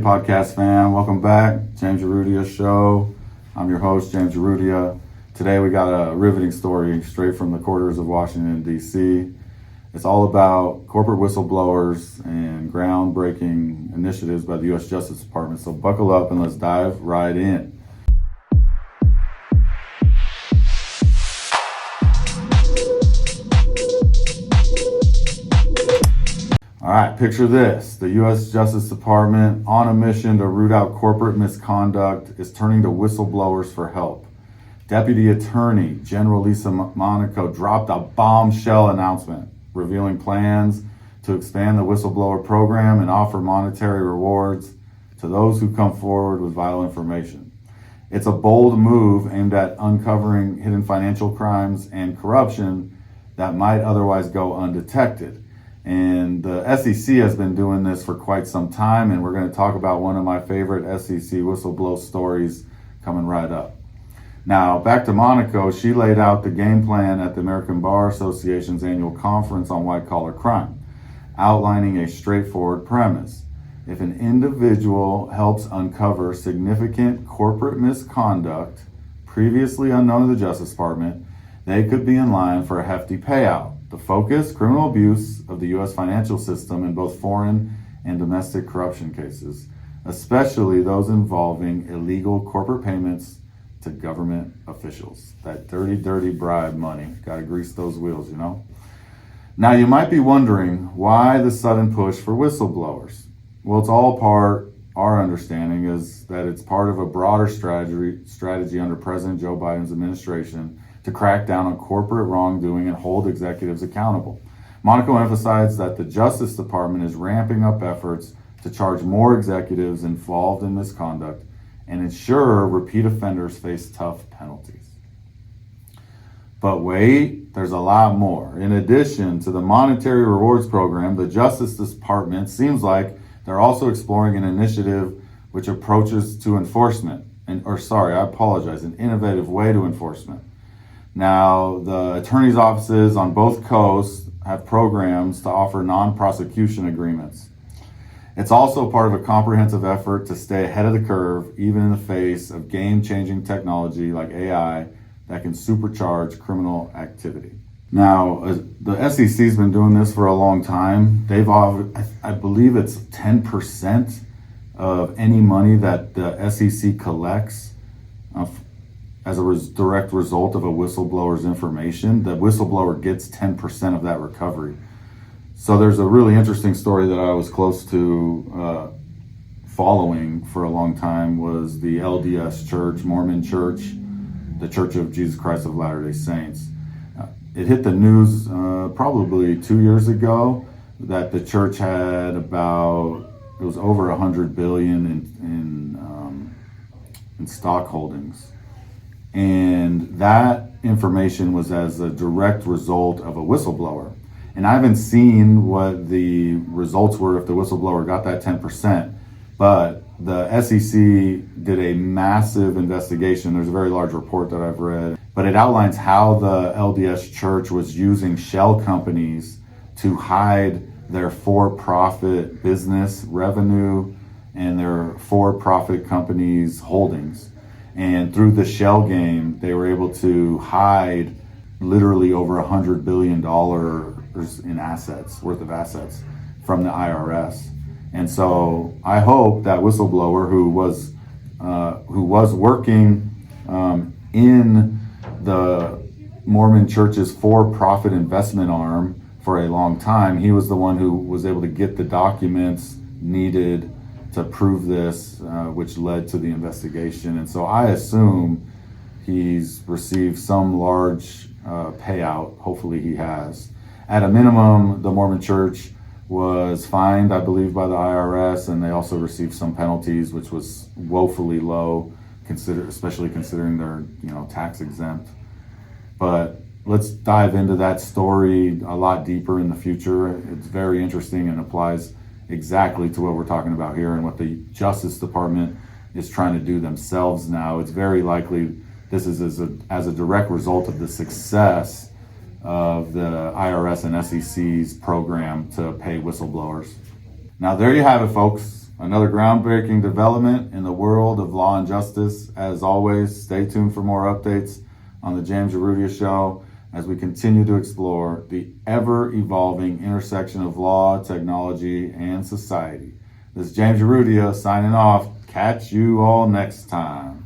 podcast fam, welcome back. James Urrutia Show. I'm your host, James Urrutia. Today we got a riveting story straight from the quarters of Washington, D.C. It's all about corporate whistleblowers and groundbreaking initiatives by the U.S. Justice Department. So buckle up and let's dive right in. All right, picture this. The U.S. Justice Department, on a mission to root out corporate misconduct, is turning to whistleblowers for help. Deputy Attorney General Lisa Monaco dropped a bombshell announcement revealing plans to expand the whistleblower program and offer monetary rewards to those who come forward with vital information. It's a bold move aimed at uncovering hidden financial crimes and corruption that might otherwise go undetected. And the SEC has been doing this for quite some time, and we're going to talk about one of my favorite SEC whistleblow stories coming right up. Now, back to Monaco, she laid out the game plan at the American Bar Association's annual conference on white-collar crime, outlining a straightforward premise. If an individual helps uncover significant corporate misconduct previously unknown to the Justice Department, they could be in line for a hefty payout. The focus, criminal abuse of the U.S. financial system in both foreign and domestic corruption cases, especially those involving illegal corporate payments to government officials. That dirty, dirty bribe money. Got to grease those wheels, you know? Now, you might be wondering why the sudden push for whistleblowers. Well, it's all our understanding is that it's part of a broader strategy under President Joe Biden's administration to crack down on corporate wrongdoing and hold executives accountable. Monaco emphasized that the Justice Department is ramping up efforts to charge more executives involved in misconduct and ensure repeat offenders face tough penalties. But wait, there's a lot more. In addition to the monetary rewards program, the Justice Department seems like they're also exploring an initiative which approaches to enforcement, an innovative way to enforcement. Now, the attorney's offices on both coasts have programs to offer non-prosecution agreements. It's also part of a comprehensive effort to stay ahead of the curve, even in the face of game-changing technology like AI that can supercharge criminal activity. Now, the SEC's been doing this for a long time. I believe it's 10% of any money that the SEC collects as a direct result of a whistleblower's information. The whistleblower gets 10% of that recovery. So there's a really interesting story that I was close to following for a long time was the LDS Church, Mormon Church, the Church of Jesus Christ of Latter-day Saints. It hit the news probably 2 years ago that the church had it was over $100 billion in stock holdings. And that information was as a direct result of a whistleblower. And I haven't seen what the results were if the whistleblower got that 10%, but the SEC did a massive investigation. There's a very large report that I've read, but it outlines how the LDS Church was using shell companies to hide their for-profit business revenue and their for-profit companies' holdings. And through the shell game, they were able to hide literally over $100 billion in assets, worth of assets from the IRS. And so I hope that whistleblower who was working in the Mormon Church's for-profit investment arm for a long time, he was the one who was able to get the documents needed to prove this, which led to the investigation. And so I assume he's received some large payout. Hopefully he has. At a minimum, the Mormon Church was fined, I believe, by the IRS, and they also received some penalties, which was woefully low, especially considering they're tax exempt. But let's dive into that story a lot deeper in the future. It's very interesting and applies exactly to what we're talking about here and what the Justice Department is trying to do themselves now. It's very likely this is as a direct result of the success of the IRS and SEC's program to pay whistleblowers. Now, there you have it, folks. Another groundbreaking development in the world of law and justice. As always, stay tuned for more updates on the James Urrutia Show as we continue to explore the ever-evolving intersection of law, technology, and society. This is James Urrutia signing off. Catch you all next time.